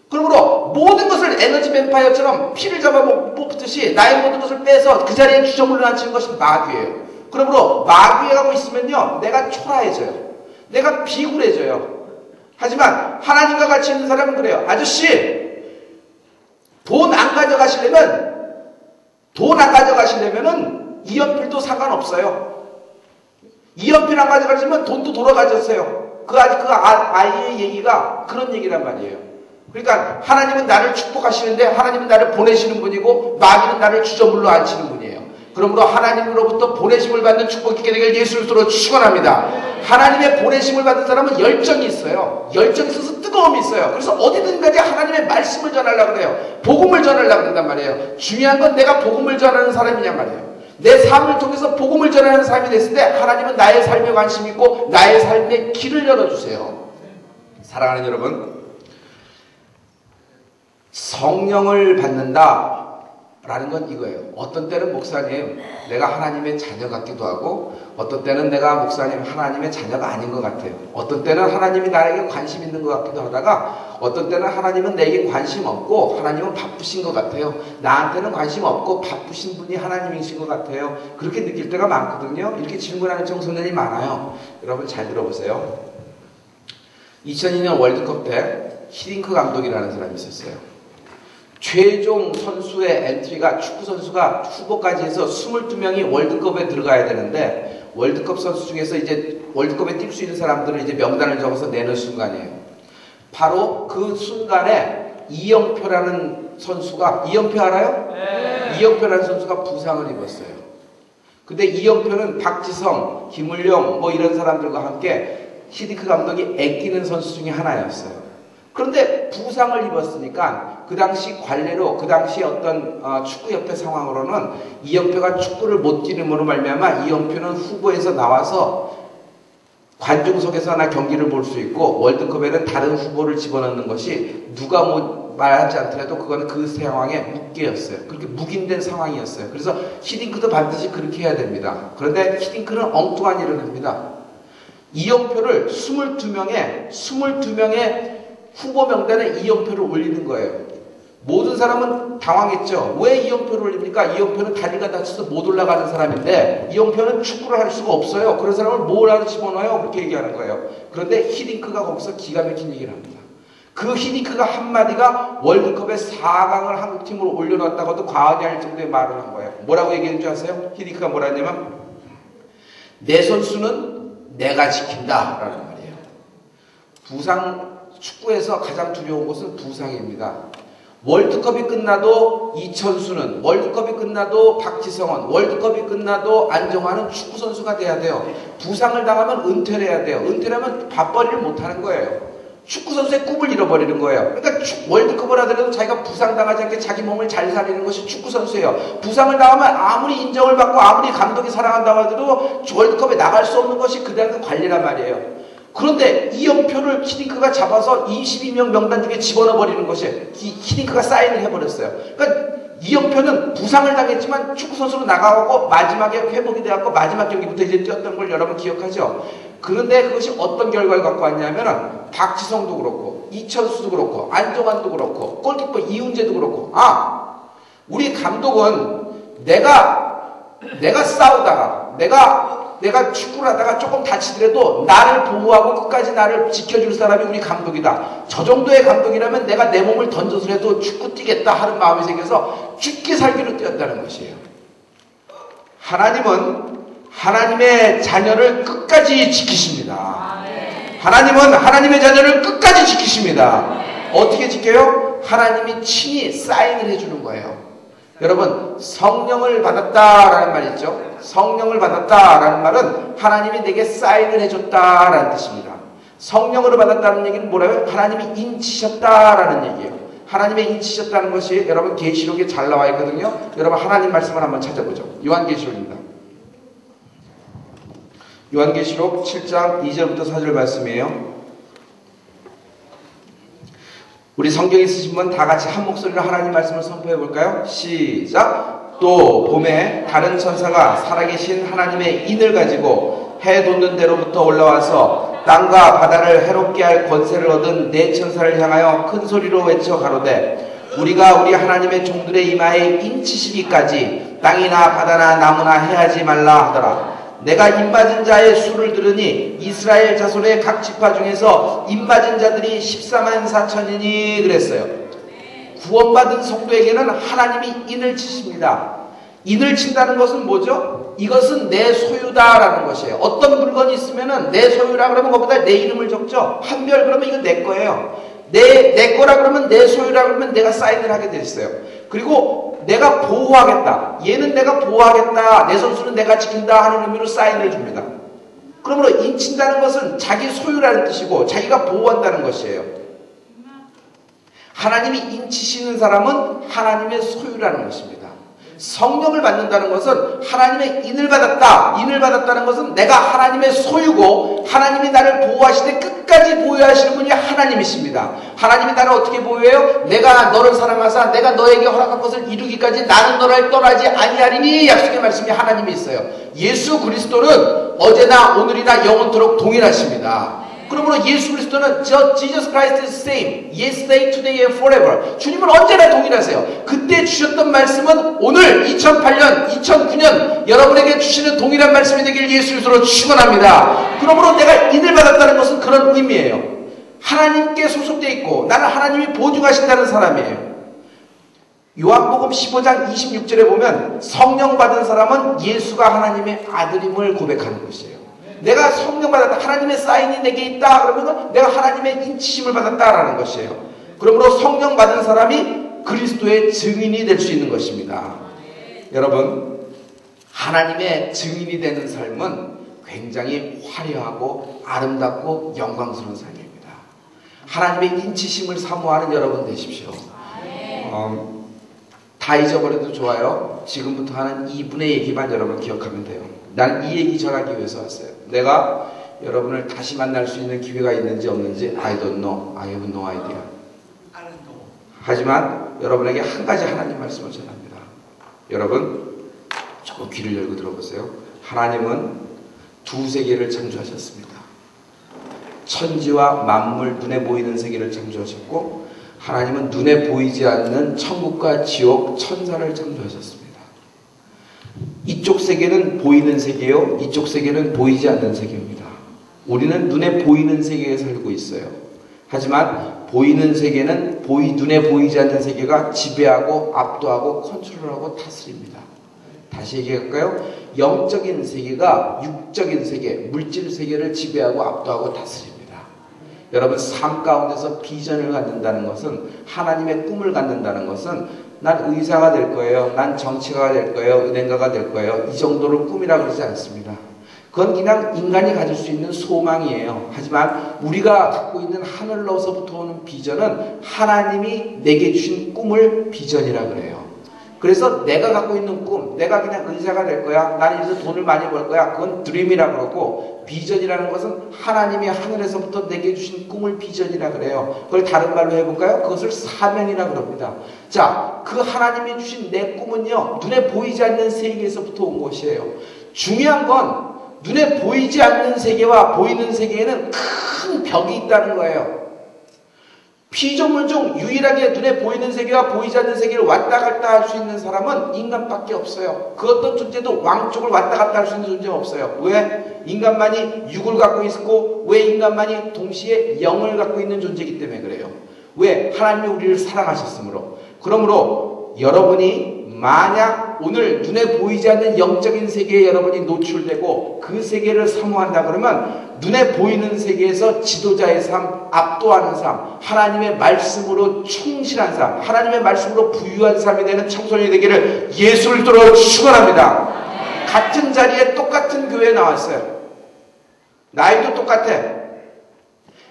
그러므로 모든 것을 에너지 뱀파이어처럼 피를 잡아 뽑듯이 나의 모든 것을 빼서 그 자리에 주저물러 앉히는 것이 마귀예요. 그러므로 마귀하고 있으면요 내가 초라해져요. 내가 비굴해져요. 하지만 하나님과 같이 있는 사람은 그래요. 아저씨 돈 안 가져가시려면은 이연필도 상관없어요. 이연필 안 가져가시면 돈도 돌아가졌어요. 그 아이의 얘기가 그런 얘기란 말이에요. 그러니까 하나님은 나를 축복하시는데 하나님은 나를 보내시는 분이고 마귀는 나를 주저물러 앉히는 분이에요. 그러므로 하나님으로부터 보내심을 받는 축복이 있게 되길 예수로 축원합니다. 하나님의 보내심을 받은 사람은 열정이 있어요. 열정이 있어서 뜨거움이 있어요. 그래서 어디든지 하나님의 말씀을 전하려고 그래요. 복음을 전하려고 그런단 말이에요. 중요한 건 내가 복음을 전하는 사람이냔 말이에요. 내 삶을 통해서 복음을 전하는 삶이 됐을 때 하나님은 나의 삶에 관심이 있고 나의 삶의 길을 열어주세요. 사랑하는 여러분, 성령을 받는다 라는 건 이거예요. 어떤 때는 목사님 내가 하나님의 자녀 같기도 하고 어떤 때는 내가 목사님 하나님의 자녀가 아닌 것 같아요. 어떤 때는 하나님이 나에게 관심 있는 것 같기도 하다가 어떤 때는 하나님은 내게 관심 없고 하나님은 바쁘신 것 같아요. 나한테는 관심 없고 바쁘신 분이 하나님이신 것 같아요. 그렇게 느낄 때가 많거든요. 이렇게 질문하는 청소년이 많아요. 여러분 잘 들어보세요. 2002년 월드컵 때 히딩크 감독이라는 사람이 있었어요. 최종 선수의 엔트리가 축구 선수가 후보까지 해서 22명이 월드컵에 들어가야 되는데 월드컵 선수 중에서 이제 월드컵에 뛸 수 있는 사람들을 이제 명단을 적어서 내는 순간이에요. 바로 그 순간에 이영표라는 선수가 이영표 알아요? 네. 이영표라는 선수가 부상을 입었어요. 근데 이영표는 박지성, 김을용 뭐 이런 사람들과 함께 히딩크 감독이 아끼는 선수 중에 하나였어요. 그런데 부상을 입었으니까 그 당시 관례로 그 당시 어떤 축구협회 상황으로는 이영표가 축구를 못 뛰는으로 말미암아 이영표는 후보에서 나와서 관중석에서나 경기를 볼 수 있고 월드컵에는 다른 후보를 집어넣는 것이 누가 뭐 말하지 않더라도 그거는 그 상황의 묵계였어요. 그렇게 묵인된 상황이었어요. 그래서 히딩크도 반드시 그렇게 해야 됩니다. 그런데 히딩크는 엉뚱한 일을 합니다. 이영표를 22명의 후보 명단에 이영표를 올리는 거예요. 모든 사람은 당황했죠. 왜 이영표를 올립니까? 이영표는 다리가 다쳐서 못 올라가는 사람인데 이영표는 축구를 할 수가 없어요. 그런 사람을 뭐라도 집어넣어요? 그렇게 얘기하는 거예요. 그런데 히딩크가 거기서 기가 막힌 얘기를 합니다. 그 히딩크가 한마디가 월드컵에 4강을 한국팀으로 올려놨다고도 과언이 아닐 정도의 말을 한 거예요. 뭐라고 얘기했는 줄 아세요? 히딩크가 뭐라 했냐면 내 선수는 내가 지킨다 라는 말이에요. 축구에서 가장 두려운 것은 부상입니다. 월드컵이 끝나도 이천수는, 월드컵이 끝나도 박지성은, 월드컵이 끝나도 안정환은 축구선수가 돼야 돼요. 부상을 당하면 은퇴를 해야 돼요. 은퇴를 하면 밥벌이를 못하는 거예요. 축구선수의 꿈을 잃어버리는 거예요. 그러니까 월드컵을 하더라도 자기가 부상당하지 않게 자기 몸을 잘 살리는 것이 축구선수예요. 부상을 당하면 아무리 인정을 받고 아무리 감독이 사랑한다고 하더라도 월드컵에 나갈 수 없는 것이 그들의 관리란 말이에요. 그런데 이영표를 히딩크가 잡아서 22명 명단 중에 집어넣어 버리는 것이 히딩크가 사인을 해버렸어요. 그러니까 이영표는 부상을 당했지만 축구선수로 나가고 마지막에 회복이 되었고 마지막 경기부터 이제 뛰었던 걸 여러분 기억하죠? 그런데 그것이 어떤 결과를 갖고 왔냐면은 박지성도 그렇고 이천수도 그렇고 안정환도 그렇고 골키퍼 이훈재도 그렇고 우리 감독은 내가 싸우다가 내가 축구를 하다가 조금 다치더라도 나를 보호하고 끝까지 나를 지켜줄 사람이 우리 감독이다. 저 정도의 감독이라면 내가 내 몸을 던져서라도 축구 뛰겠다 하는 마음이 생겨서 죽기 살기로 뛰었다는 것이에요. 하나님은 하나님의 자녀를 끝까지 지키십니다. 하나님은 하나님의 자녀를 끝까지 지키십니다. 어떻게 지켜요? 하나님이 친히 사인을 해주는 거예요. 여러분, 성령을 받았다라는 말 있죠? 성령을 받았다라는 말은 하나님이 내게 사인을 해줬다라는 뜻입니다. 성령으로 받았다는 얘기는 뭐라고요? 하나님이 인치셨다라는 얘기예요. 하나님의 인치셨다는 것이 여러분 계시록에 잘 나와 있거든요. 여러분 하나님 말씀을 한번 찾아보죠. 요한계시록입니다. 요한계시록 7장 2절부터 4절 말씀이에요. 우리 성경에 쓰신 분 다 같이 한 목소리로 하나님 말씀을 선포해 볼까요? 시작! 또 봄에 다른 천사가 살아계신 하나님의 인을 가지고 해 돋는 데로부터 올라와서 땅과 바다를 해롭게 할 권세를 얻은 네 천사를 향하여 큰 소리로 외쳐 가로되 우리가 우리 하나님의 종들의 이마에 인치시기까지 땅이나 바다나 나무나 해하지 말라 하더라. 내가 인맞은 자의 수를 들으니 이스라엘 자손의 각 지파 중에서 인맞은 자들이 14만 4천이니 그랬어요. 구원받은 성도에게는 하나님이 인을 치십니다. 인을 친다는 것은 뭐죠? 이것은 내 소유다라는 것이에요. 어떤 물건이 있으면은 내 소유라 그러면 거기다 내 이름을 적죠. 한별 그러면 이건 내 거예요. 내 거라 그러면 내 소유라 그러면 내가 사인을 하게 돼 있어요. 그리고 내가 보호하겠다. 얘는 내가 보호하겠다. 내 선수는 내가 지킨다 하는 의미로 사인을 줍니다. 그러므로 인친다는 것은 자기 소유라는 뜻이고 자기가 보호한다는 것이에요. 하나님이 인치시는 사람은 하나님의 소유라는 것입니다. 성령을 받는다는 것은 하나님의 인을 받았다. 인을 받았다는 것은 내가 하나님의 소유고 하나님이 나를 보호하시되 끝까지 보호하시는 분이 하나님이십니다. 하나님이 나를 어떻게 보호해요? 내가 너를 사랑하사 내가 너에게 허락한 것을 이루기까지 나는 너를 떠나지 아니하리니 약속의 말씀이 하나님이 있어요. 예수 그리스도는 어제나 오늘이나 영원토록 동일하십니다. 그러므로 예수 그리스도는 Jesus Christ is the same, yesterday, today and forever. 주님은 언제나 동일하세요. 그때 주셨던 말씀은 오늘 2008년, 2009년 여러분에게 주시는 동일한 말씀이 되길 예수 그리스도로 축원합니다. 그러므로 내가 인을 받았다는 것은 그런 의미예요. 하나님께 소속되어 있고 나는 하나님이 보증하신다는 사람이에요. 요한복음 15장 26절에 보면 성령 받은 사람은 예수가 하나님의 아들임을 고백하는 것이에요. 내가 성령 받았다. 하나님의 사인이 내게 있다. 그러면 내가 하나님의 인치심을 받았다라는 것이에요. 그러므로 성령 받은 사람이 그리스도의 증인이 될 수 있는 것입니다. 여러분, 하나님의 증인이 되는 삶은 굉장히 화려하고 아름답고 영광스러운 삶입니다. 하나님의 인치심을 사모하는 여러분 되십시오. 다 잊어버려도 좋아요. 지금부터 하는 이분의 얘기만 여러분 기억하면 돼요. 난 이 얘기 전하기 위해서 왔어요. 내가 여러분을 다시 만날 수 있는 기회가 있는지 없는지 I don't know. I have no idea. 하지만 여러분에게 한 가지 하나님 말씀을 전합니다. 여러분 조금 귀를 열고 들어보세요. 하나님은 두 세계를 창조하셨습니다. 천지와 만물 눈에 보이는 세계를 창조하셨고 하나님은 눈에 보이지 않는 천국과 지옥 천사를 창조하셨습니다. 이쪽 세계는 보이는 세계요. 이쪽 세계는 보이지 않는 세계입니다. 우리는 눈에 보이는 세계에 살고 있어요. 하지만 보이는 세계는 눈에 보이지 않는 세계가 지배하고 압도하고 컨트롤하고 다스립니다. 다시 얘기할까요? 영적인 세계가 육적인 세계, 물질 세계를 지배하고 압도하고 다스립니다. 여러분 삶 가운데서 비전을 갖는다는 것은, 하나님의 꿈을 갖는다는 것은, 난 의사가 될 거예요, 난 정치가가 될 거예요, 은행가가 될 거예요, 이 정도를 꿈이라 그러지 않습니다. 그건 그냥 인간이 가질 수 있는 소망이에요. 하지만 우리가 갖고 있는 하늘로서부터 오는 비전은 하나님이 내게 주신 꿈을 비전이라 그래요. 그래서 내가 갖고 있는 꿈, 내가 그냥 의사가 될 거야, 나는 이제 돈을 많이 벌 거야, 그건 드림이라 그러고, 비전이라는 것은 하나님이 하늘에서부터 내게 주신 꿈을 비전이라 그래요. 그걸 다른 말로 해볼까요? 그것을 사명이라 그럽니다. 자, 그 하나님이 주신 내 꿈은요, 눈에 보이지 않는 세계에서부터 온 것이에요. 중요한 건 눈에 보이지 않는 세계와 보이는 세계에는 큰 벽이 있다는 거예요. 피조물 중 유일하게 눈에 보이는 세계와 보이지 않는 세계를 왔다 갔다 할 수 있는 사람은 인간밖에 없어요. 그 어떤 존재도 왕쪽을 왔다 갔다 할 수 있는 존재는 없어요. 왜? 인간만이 육을 갖고 있고, 왜 인간만이 동시에 영을 갖고 있는 존재이기 때문에 그래요. 왜? 하나님이 우리를 사랑하셨으므로. 그러므로 여러분이 만약 오늘 눈에 보이지 않는 영적인 세계에 여러분이 노출되고 그 세계를 사모한다 그러면, 눈에 보이는 세계에서 지도자의 삶, 압도하는 삶, 하나님의 말씀으로 충실한 삶, 하나님의 말씀으로 부유한 삶이 되는 청소년이 되기를 예수를 들어 축원합니다. 같은 자리에 똑같은 교회에 나왔어요. 나이도 똑같아.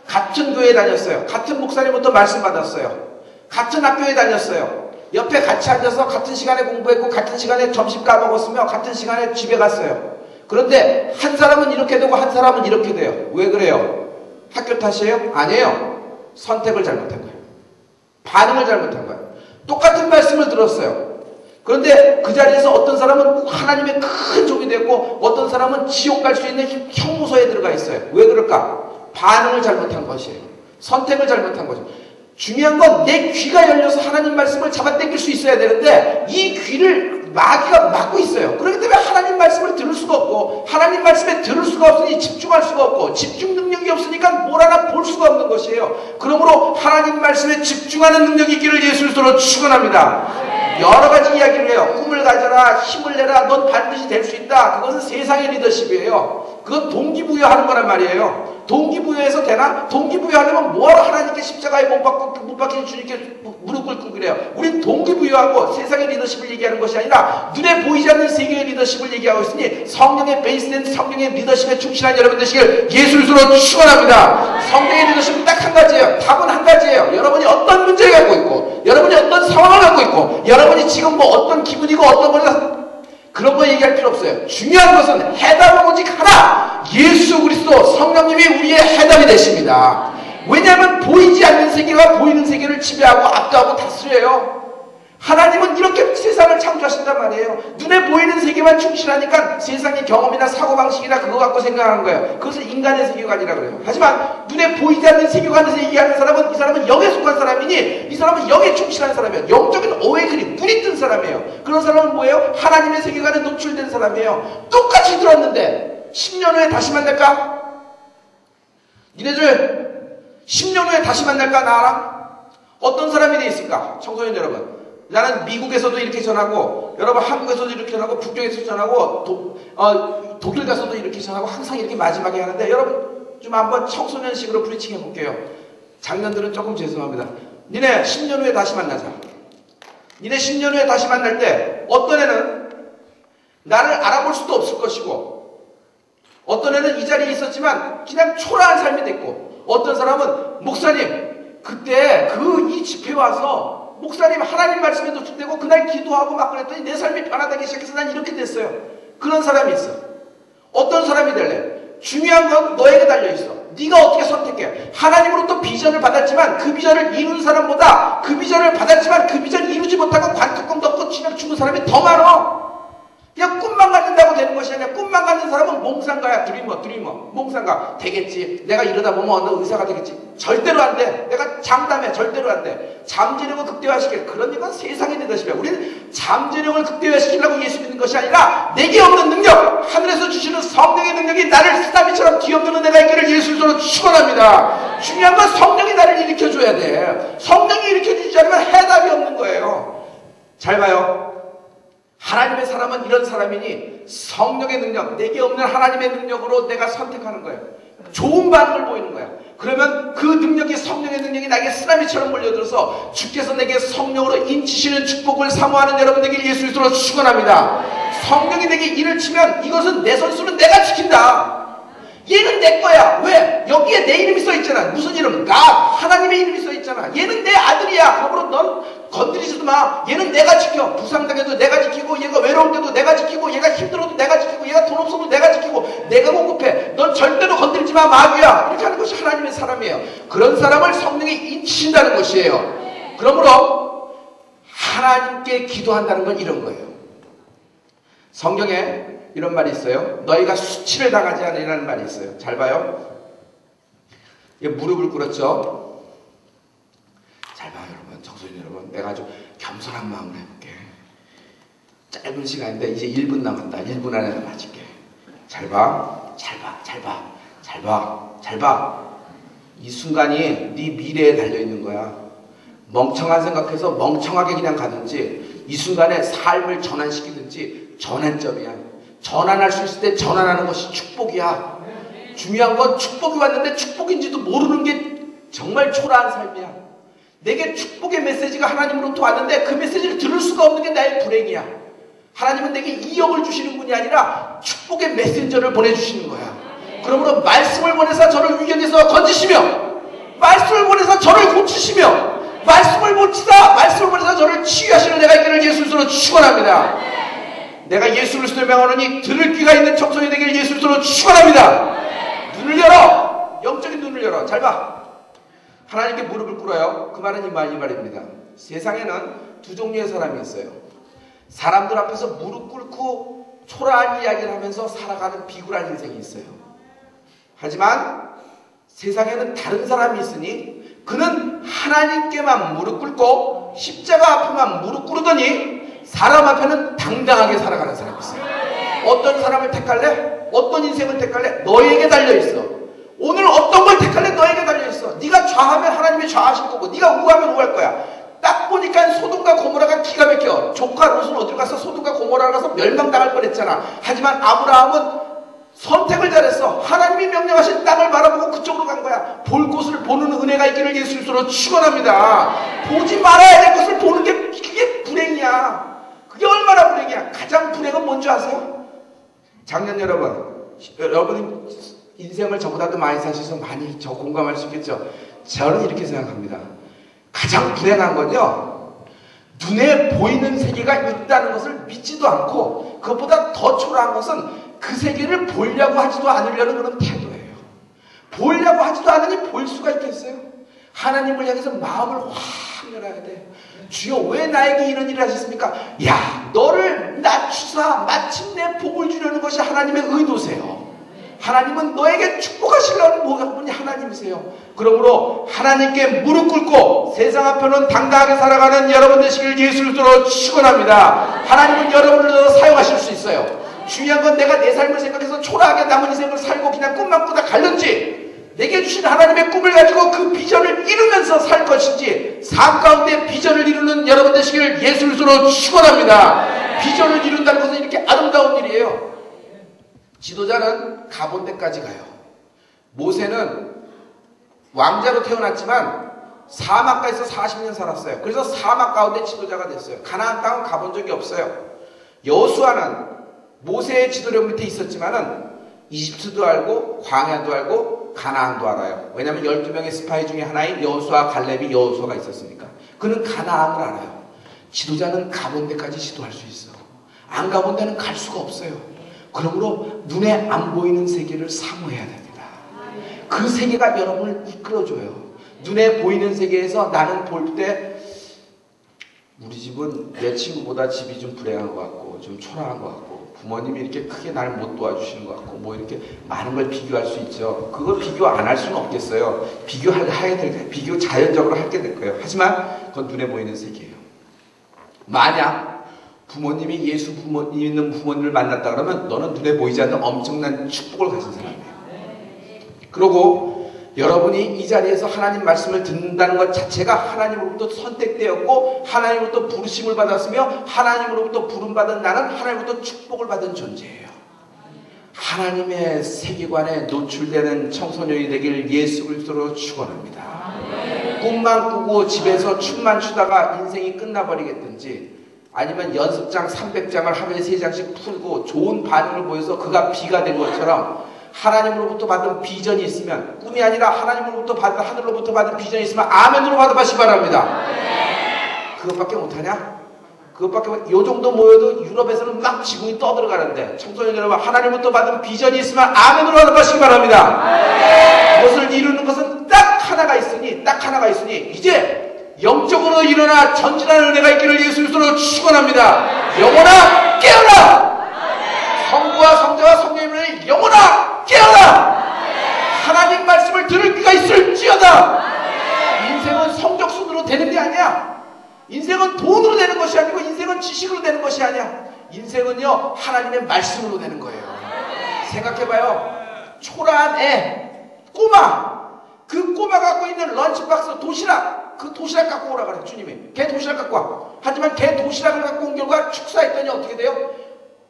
같은 교회에 다녔어요. 같은 목사님부터 말씀 받았어요. 같은 학교에 다녔어요. 옆에 같이 앉아서 같은 시간에 공부했고, 같은 시간에 점심 까먹었으며, 같은 시간에 집에 갔어요. 그런데 한 사람은 이렇게 되고 한 사람은 이렇게 돼요. 왜 그래요? 학교 탓이에요? 아니에요. 선택을 잘못한 거예요. 반응을 잘못한 거예요. 똑같은 말씀을 들었어요. 그런데 그 자리에서 어떤 사람은 하나님의 큰 종이 됐고, 어떤 사람은 지옥 갈 수 있는 형무소에 들어가 있어요. 왜 그럴까? 반응을 잘못한 것이에요. 선택을 잘못한 거죠. 중요한 건 내 귀가 열려서 하나님 말씀을 잡아당길 수 있어야 되는데, 이 귀를 마귀가 막고 있어요. 그렇기 때문에 하나님 말씀을 들을 수가 없고, 하나님 말씀에 들을 수가 없으니 집중할 수가 없고, 집중 능력이 없으니까 뭘 하나 볼 수가 없는 것이에요. 그러므로 하나님 말씀에 집중하는 능력이 있기를 예수로 축원합니다. 여러 가지 이야기를 해요. 꿈을 가져라, 힘을 내라, 넌 반드시 될 수 있다. 그것은 세상의 리더십이에요. 그건 동기부여하는 거란 말이에요. 동기부여해서 되나? 동기부여하려면 뭐하러 하나님께 십자가에 못 박힌 주님께 무릎을 꿇고 그래요. 우린 동기부여하고 세상의 리더십을 얘기하는 것이 아니라 눈에 보이지 않는 세계의 리더십을 얘기하고 있으니, 성령의 베이스된 성령의 리더십에 충실한 여러분 되시길 예수로 축원합니다. 성령의 리더십은 딱 한 가지예요. 답은 한 가지예요. 여러분이 어떤 문제를 갖고 있고, 여러분이 어떤 상황을 갖고 있고, 여러분이 지금 뭐 어떤 기분이고 어떤 거나 그런 거 얘기할 필요 없어요. 중요한 것은 해답은 오직 하나, 예수 그리스도 성령님이 우리의 해답이 되십니다. 왜냐하면 보이지 않는 세계가 보이는 세계를 지배하고 압도하고 다스려요. 하나님은 이렇게 세상을 창조하신단 말이에요. 눈에 보이는 세계만 충실하니까 세상의 경험이나 사고방식이나 그거 갖고 생각하는 거예요. 그것은 인간의 세계관이라 그래요. 하지만 눈에 보이지 않는 세계관에서 얘기하는 사람은, 이 사람은 영에 속한 사람이니, 이 사람은 영에 충실한 사람이에요. 영적인 어웨이크닝, 눈이 뜬 사람이에요. 그런 사람은 뭐예요? 하나님의 세계관에 노출된 사람이에요. 똑같이 들었는데 10년 후에 다시 만날까? 니네들 10년 후에 다시 만날까? 나랑? 어떤 사람이 돼 있을까? 청소년 여러분, 나는 미국에서도 이렇게 전하고, 여러분 한국에서도 이렇게 전하고, 북쪽에서 전하고, 독일 가서도 이렇게 전하고, 항상 이렇게 마지막에 하는데, 여러분 좀 한번 청소년식으로 프리칭 해볼게요. 작년들은 조금 죄송합니다. 니네 10년 후에 다시 만나자. 니네 10년 후에 다시 만날 때 어떤 애는 나를 알아볼 수도 없을 것이고, 어떤 애는 이 자리에 있었지만 그냥 초라한 삶이 됐고, 어떤 사람은 목사님 그때 이 집회 와서 목사님 하나님 말씀에 노출되고 그날 기도하고 막 그랬더니 내 삶이 변화되기 시작해서 난 이렇게 됐어요. 그런 사람이 있어. 어떤 사람이 될래? 중요한 건 너에게 달려있어. 네가 어떻게 선택해? 하나님으로부터 비전을 받았지만 그 비전을 이룬 사람보다, 그 비전을 받았지만 그 비전을 이루지 못하고 관뚜껑 덮고 치명 죽은 사람이 더 많아. 그냥 꿈만 갖는다고 되는 것이 아니라, 꿈만 갖는 사람은 몽상가야. 드리머. 몽상가. 되겠지. 내가 이러다 보면 어느 의사가 되겠지. 절대로 안 돼. 내가 장담해. 절대로 안 돼. 잠재력을 극대화시킬. 그러니까 세상의 리더십이야. 우리는 잠재력을 극대화시키려고 예수 믿는 것이 아니라, 내게 없는 능력, 하늘에서 주시는 성령의 능력이 나를 쓰나미처럼 뒤엎는 내가 있기를 예수로 축원합니다. 중요한 건 성령이 나를 일으켜줘야 돼. 성령이 일으켜주지 않으면 해답이 없는 거예요. 잘 봐요. 하나님의 사람은 이런 사람이니 성령의 능력, 내게 없는 하나님의 능력으로 내가 선택하는 거예요. 좋은 반응을 보이는 거야. 그러면 그 능력이, 성령의 능력이 나에게 쓰나미처럼 몰려들어서 주께서 내게 성령으로 인치시는 축복을 사모하는 여러분에게 예수 그리스도로 축원합니다. 성령이 내게 일을 치면 이것은 내 선수는 내가 지킨다. 얘는 내 거야. 왜? 여기에 내 이름이 써있잖아. 무슨 이름? 하나님의 이름이 써있잖아. 얘는 내 아들이야. 그러므로 넌 건드리지도 마. 얘는 내가 지켜. 부상당해도 내가 지키고, 얘가 외로울 때도 내가 지키고, 얘가 힘들어도 내가 지키고, 얘가 돈 없어도 내가 지키고, 내가 공급해. 넌 절대로 건드리지 마, 마귀야. 이렇게 하는 것이 하나님의 사람이에요. 그런 사람을 성령이 인치신다는 것이에요. 그러므로 하나님께 기도한다는 건 이런 거예요. 성경에 이런 말이 있어요. 너희가 수치를 당하지 않으리라는 말이 있어요. 잘 봐요. 무릎을 꿇었죠. 잘 봐요, 여러분. 청소년 여러분. 내가 아주 겸손한 마음으로 해볼게. 짧은 시간인데 이제 1분 남았다. 1분 안에 마칠게. 잘 봐. 잘 봐. 잘 봐. 잘 봐. 잘 봐. 이 순간이 네 미래에 달려있는 거야. 멍청한 생각해서 멍청하게 그냥 가든지, 이 순간에 삶을 전환시키든지 전환점이야. 전환할 수 있을 때 전환하는 것이 축복이야. 중요한 건 축복이 왔는데 축복인지도 모르는 게 정말 초라한 삶이야. 내게 축복의 메시지가 하나님으로부터 왔는데 그 메시지를 들을 수가 없는 게 나의 불행이야. 하나님은 내게 2억을 주시는 분이 아니라 축복의 메신저를 보내주시는 거야. 그러므로 말씀을 보내서 저를 위경에서 건지시며, 말씀을 보내서 저를 고치시며, 말씀을 보내서 저를 치유하시는 내가 있기를 예수 그리스도로 축원합니다. 내가 예수 그리스도의 명하노니 들을 귀가 있는 청소년이 되기를 예수 그리스도로 축원합니다. 눈을 열어. 영적인 눈을 열어. 잘 봐. 하나님께 무릎을 꿇어요. 그 말은 이 말입니다. 세상에는 두 종류의 사람이 있어요. 사람들 앞에서 무릎 꿇고 초라한 이야기를 하면서 살아가는 비굴한 인생이 있어요. 하지만 세상에는 다른 사람이 있으니 그는 하나님께만 무릎 꿇고 십자가 앞에만 무릎 꿇으더니 사람 앞에는 당당하게 살아가는 사람이 있어요. 어떤 사람을 택할래? 어떤 인생을 택할래? 너에게 달려있어. 오늘 어떤 걸 택할래? 너에게 달려있어. 네가 좌하면 하나님이 좌하실 거고, 네가 우하면 우할 거야. 딱 보니까 소돔과 고모라가 기가 막혀. 조카 롯은 어디로 가서 소돔과 고모라로 가서 멸망당할 뻔했잖아. 하지만 아브라함은 선택을 잘했어. 하나님이 명령하신 땅을 바라보고 그쪽으로 간 거야. 볼 곳을 보는 은혜가 있기를 예수 그리스도로 축원합니다. 보지 말아야 될 것을 보는 게 그게 불행이야. 그게 얼마나 불행이야. 가장 불행은 뭔지 아세요? 작년 여러분 인생을 저보다도 많이 사셔서 많이 저 공감할 수 있겠죠. 저는 이렇게 생각합니다. 가장 불행한 건요, 눈에 보이는 세계가 있다는 것을 믿지도 않고, 그것보다 더 초라한 것은 그 세계를 보려고 하지도 않으려는 그런 태도예요. 보려고 하지도 않으니 볼 수가 있겠어요? 하나님을 향해서 마음을 확 열어야 돼. 주여, 왜 나에게 이런 일을 하셨습니까? 야, 너를 낮추사 마침내 복을 주려는 것이 하나님의 의도세요. 하나님은 너에게 축복하시려는 분이 하나님이세요. 그러므로 하나님께 무릎 꿇고 세상 앞에는 당당하게 살아가는 여러분 되시길 예수 그리스도로 축원합니다. 하나님은 여러분을 사용하실 수 있어요. 중요한 건 내가 내 삶을 생각해서 초라하게 남은 인생을 살고 그냥 꿈만 꾸다 갈는지, 내게 주신 하나님의 꿈을 가지고 그 비전을 이루면서 살 것인지, 삶 가운데 비전을 이루는 여러분 되시길 예수 그리스도로 축원합니다. 비전을 이룬다는 것은 이렇게 아름다운 일이에요. 지도자는 가본 데까지 가요. 모세는 왕자로 태어났지만 사막가에서 40년 살았어요. 그래서 사막 가운데 지도자가 됐어요. 가나안 땅은 가본 적이 없어요. 여호수아는 모세의 지도력 밑에 있었지만은 이집트도 알고 광야도 알고 가나안도 알아요. 왜냐하면 12명의 스파이 중에 하나인 여호수아 갈렙이 여호수아가 있었으니까. 그는 가나안을 알아요. 지도자는 가본 데까지 지도할 수 있어. 안 가본 데는 갈 수가 없어요. 그러므로 눈에 안 보이는 세계를 사모해야 됩니다. 그 세계가 여러분을 이끌어줘요. 눈에 보이는 세계에서 나는 볼 때 우리 집은 내 친구보다 집이 좀 불행한 것 같고 좀 초라한 것 같고 부모님이 이렇게 크게 나를 못 도와주시는 것 같고 뭐 이렇게 많은 걸 비교할 수 있죠. 그걸 비교 안 할 수는 없겠어요. 비교 자연적으로 하게 될 거예요. 하지만 그건 눈에 보이는 세계예요. 만약 부모님이 예수 믿는 부모님을 만났다 그러면 너는 눈에 보이지 않는 엄청난 축복을 가진 사람이에요. 그리고 여러분이 이 자리에서 하나님 말씀을 듣는다는 것 자체가 하나님으로부터 선택되었고 하나님으로부터 부르심을 받았으며 하나님으로부터 부름받은 나는 하나님으로부터 축복을 받은 존재예요. 하나님의 세계관에 노출되는 청소년이 되길 예수 그리스도로 축원합니다. 꿈만 꾸고 집에서 춤만 추다가 인생이 끝나버리겠든지, 아니면 연습장 300장을 하루에 3장씩 풀고 좋은 반응을 보여서 그가 비가 된 것처럼 하나님으로부터 받은 비전이 있으면, 꿈이 아니라 하나님으로부터 받은, 하늘로부터 받은 비전이 있으면 아멘으로 받아가시기 바랍니다. 그것밖에 못하냐? 그것밖에 요 정도 모여도 유럽에서는 막 지붕이 떠들어가는데, 청소년 여러분, 하나님부터 받은 비전이 있으면 아멘으로 받아가시기 바랍니다. 그것을 이루는 것은 딱 하나가 있으니 이제 영적으로 일어나 전진하는 은혜가 있기를 예수 그리스도로 축원합니다. 영혼아 깨어라! 성부와 성자와 성령님을 영혼아 깨어라! 하나님 말씀을 들을 귀가 있을지어다. 인생은 성적 순으로 되는 게 아니야. 인생은 돈으로 되는 것이 아니고, 인생은 지식으로 되는 것이 아니야. 인생은요, 하나님의 말씀으로 되는 거예요. 생각해봐요. 초라한 애, 꼬마, 그 꼬마 갖고 있는 런치박스 도시락, 그 도시락 갖고 오라 그래 주님이. 걔 도시락 갖고 와. 하지만 걔 도시락을 갖고 온 결과 축사했더니 어떻게 돼요?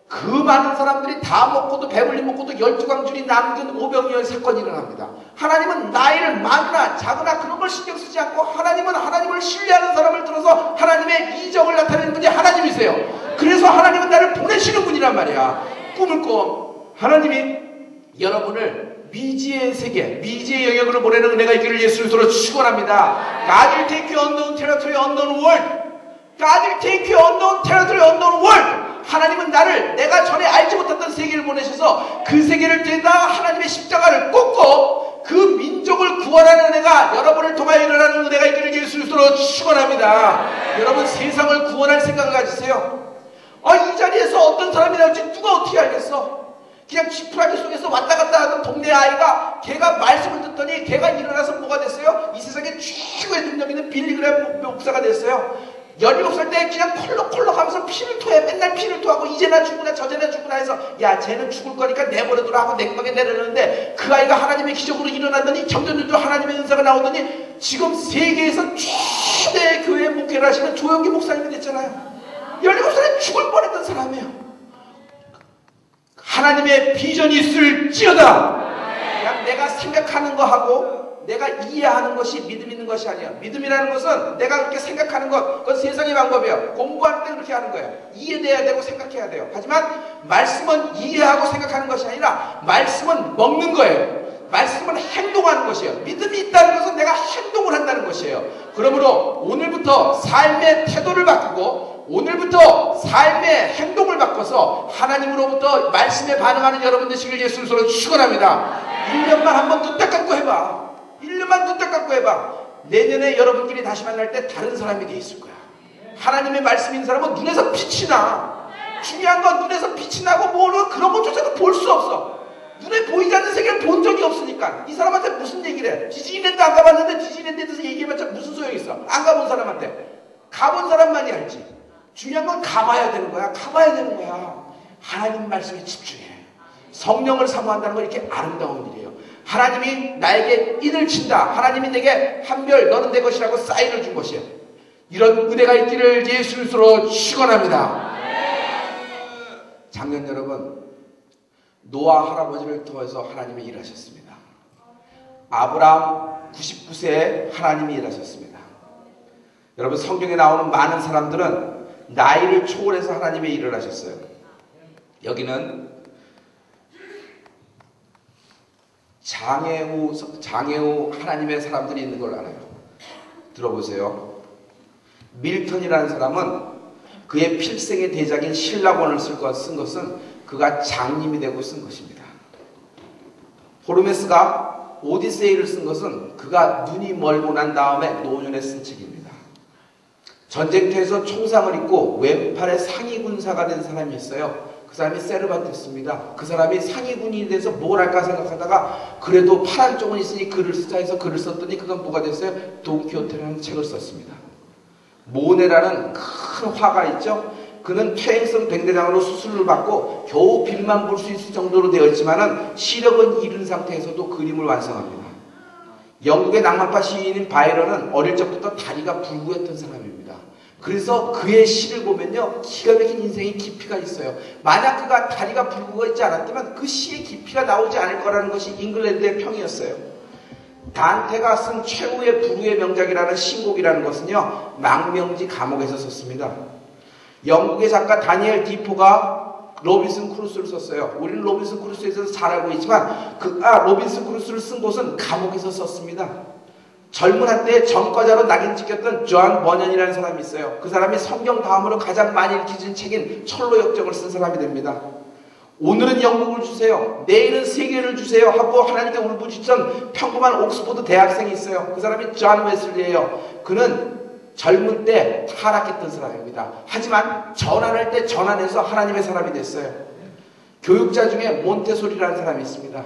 그 많은 사람들이 다 먹고도 배불리 먹고도 12광줄이 남긴 오병이어의 사건이 일어납니다. 하나님은 나이를 많으나 작으나 그런 걸 신경 쓰지 않고, 하나님은 하나님을 신뢰하는 사람을 들어서 하나님의 이적을 나타내는 분이 하나님이세요. 그래서 하나님은 나를 보내시는 분이란 말이야. 꿈을 꿔. 하나님이 여러분을 미지의 세계, 미지의 영역으로 보내는 은혜가 있기를 예수 그리스도로 축원합니다. God will take you unknown territory, unknown world. God will take you unknown territory, unknown world. 하나님은 나를 내가 전에 알지 못했던 세계를 보내셔서 그 세계를 들다 하나님의 십자가를 꽂고 그 민족을 구원하는 은혜가 여러분을 통하여 일어나는 은혜가 있기를 예수 그리스도로 축원합니다. 여러분, 세상을 구원할 생각을 가지세요. 이 자리에서 어떤 사람이 나올지 누가 어떻게 알겠어? 그냥 지푸라기 속에서 왔다 갔다 하던 동네 아이가, 걔가 말씀을 듣더니 걔가 일어나서 뭐가 됐어요? 이 세상에 최고의 능력 있는 빌리그램 목사가 됐어요. 17살 때 그냥 콜록콜록 하면서 피를 토해. 맨날 피를 토하고 이제나 죽으나 저제나 죽으나 해서, 야 쟤는 죽을 거니까 내버려두라 하고 냉방에 내려놓는데, 그 아이가 하나님의 기적으로 일어나더니 점점점 하나님의 은사가 나오더니 지금 세계에서 최대 교회 목회를 하시는 조영기 목사님이 됐잖아요. 17살에 죽을 뻔했던 사람이에요. 하나님의 비전이 있을지어다. 그냥 내가 생각하는 거 하고 내가 이해하는 것이 믿음 있는 것이 아니야. 믿음이라는 것은 내가 그렇게 생각하는 것, 그건 세상의 방법이에요. 공부할 때 그렇게 하는 거예요. 이해돼야 되고 생각해야 돼요. 하지만 말씀은 이해하고 생각하는 것이 아니라 말씀은 먹는 거예요. 말씀은 행동하는 것이에요. 믿음이 있다는 것은 내가 행동을 한다는 것이에요. 그러므로 오늘부터 삶의 태도를 바꾸고, 오늘부터 삶의 행동을 바꿔서 하나님으로부터 말씀에 반응하는 여러분 되시길 예수 그리스도로 축원합니다. 1년만 한번 눈 딱 감고 해봐. 1년만 눈 딱 감고 해봐. 내년에 여러분끼리 다시 만날 때 다른 사람이 돼 있을 거야. 하나님의 말씀이 있는 사람은 눈에서 빛이 나. 중요한 건 눈에서 빛이 나고 뭐는 그런 것조차도 볼 수 없어. 눈에 보이지 않는 세계를 본 적이 없으니까. 이 사람한테 무슨 얘기를 해? 디즈니랜드 안 가봤는데 디즈니랜드에 대해서 얘기해봤자 무슨 소용이 있어? 안 가본 사람한테. 가본 사람만이 알지. 중요한 건 가봐야 되는 거야. 가봐야 되는 거야. 하나님 말씀에 집중해. 성령을 사모한다는 건 이렇게 아름다운 일이에요. 하나님이 나에게 인을 친다. 하나님이 내게 한별 너는 내 것이라고 사인을 준 것이에요. 이런 은혜가 있기를 예수 그리스도로 축원합니다. 작년 여러분, 노아 할아버지를 통해서 하나님이 일하셨습니다. 아브라함 99세에 하나님이 일하셨습니다. 여러분, 성경에 나오는 많은 사람들은 나이를 초월해서 하나님의 일을 하셨어요. 여기는 장애우 하나님의 사람들이 있는 걸 알아요. 들어보세요. 밀턴이라는 사람은 그의 필생의 대작인 신라권을 쓴 것은 그가 장님이 되고 쓴 것입니다. 호르메스가 오디세이를 쓴 것은 그가 눈이 멀고 난 다음에 노년에 쓴 책입니다. 전쟁터에서 총상을 입고 왼팔에 상위군사가 된 사람이 있어요. 그 사람이 세르반테스입니다. 그 사람이 상위군이 돼서 뭘 할까 생각하다가 그래도 파란 쪽은 있으니 글을 쓰자 해서 글을 썼더니 그건 뭐가 됐어요? 돈키호테라는 책을 썼습니다. 모네라는 큰 화가 있죠. 그는 퇴행성 백내장으로 수술을 받고 겨우 빛만 볼 수 있을 정도로 되어 있지만은 시력은 잃은 상태에서도 그림을 완성합니다. 영국의 낭만파 시인인 바이런은 어릴 적부터 다리가 불구했던 사람입니다. 그래서 그의 시를 보면요, 기가 막힌 인생의 깊이가 있어요. 만약 그가 다리가 붉고 있지 않았다면 그 시의 깊이가 나오지 않을 거라는 것이 잉글랜드의 평이었어요. 단테가 쓴 최후의 불후의 명작이라는 신곡이라는 것은요, 망명지 감옥에서 썼습니다. 영국의 작가 다니엘 디포가 로빈슨 크루소를 썼어요. 우리는 로빈슨 크루소에 대해서 잘 알고 있지만 로빈슨 크루소를 쓴 곳은 감옥에서 썼습니다. 젊은 한때 전과자로 낙인 찍혔던 존 버년이라는 사람이 있어요. 그 사람이 성경 다음으로 가장 많이 읽혀진 책인 철로 역정을 쓴 사람이 됩니다. 오늘은 영국을 주세요, 내일은 세계를 주세요 하고 하나님께 울부짖던 평범한 옥스퍼드 대학생이 있어요. 그 사람이 존 웨슬리예요. 그는 젊은 때 타락했던 사람입니다. 하지만 전환할 때 전환해서 하나님의 사람이 됐어요. 교육자 중에 몬테소리라는 사람이 있습니다.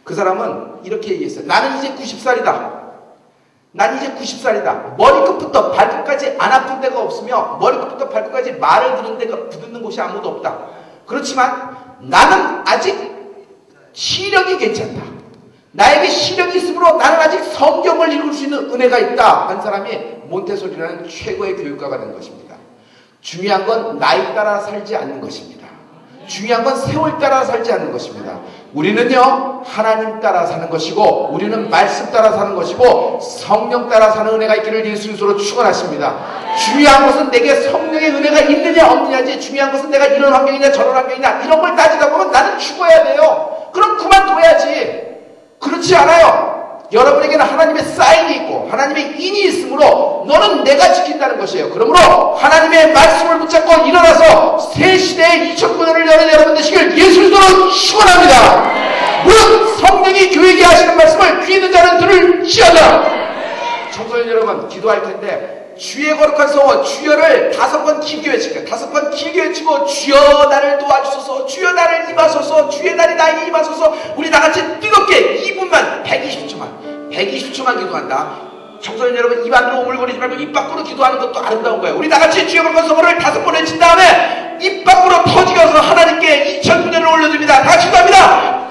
그 사람은 이렇게 얘기했어요. 나는 이제 90살이다. 난 이제 90살이다. 머리끝부터 발끝까지 안 아픈 데가 없으며 머리끝부터 발끝까지 말을 듣는 곳이 아무도 없다. 그렇지만 나는 아직 시력이 괜찮다. 나에게 시력이 있으므로 나는 아직 성경을 읽을 수 있는 은혜가 있다. 한 사람이 몬테소리라는 최고의 교육가가 된 것입니다. 중요한 건 나이 따라 살지 않는 것입니다. 중요한 건 세월 따라 살지 않는 것입니다. 우리는요, 하나님 따라 사는 것이고, 우리는 말씀 따라 사는 것이고, 성령 따라 사는 은혜가 있기를 예수 그리스도로 축원하십니다. 중요한 것은 내게 성령의 은혜가 있느냐 없느냐지, 중요한 것은 내가 이런 환경이냐 저런 환경이냐 이런 걸 따지다 보면 나는 죽어야 돼요. 그럼 그만둬야지. 그렇지 않아요. 여러분에게는 하나님의 사인이 있고 하나님의 인이 있으므로 너는 내가 지킨다는 것이에요. 그러므로 하나님의 말씀을 붙잡고 일어나서 새 시대의 2009년을 여는 여러분 되시길 예수 그리스도로 축원합니다. 무릇 성령이 교회에게 하시는 말씀을 귀 있는 자는 들을지어다. 청소년 여러분, 기도할 텐데 주의 거룩한 성원 주여를 5번 길게 외치고 5번 길게 외치고 주여 나를 도와주소서, 주여 나를 임하소서, 주의 날이 나에게 임하소서. 우리 다같이 뜨겁게 2분만 120초만 기도한다. 청소년 여러분, 입 안으로 오물거리지 말고 입 밖으로 기도하는 것도 아름다운 거예요. 우리 다같이 주의 거룩한 성원을 5번 외친 다음에 입 밖으로 터지어서 하나님께 2009년을 올려드립니다. 다같이 기도합니다.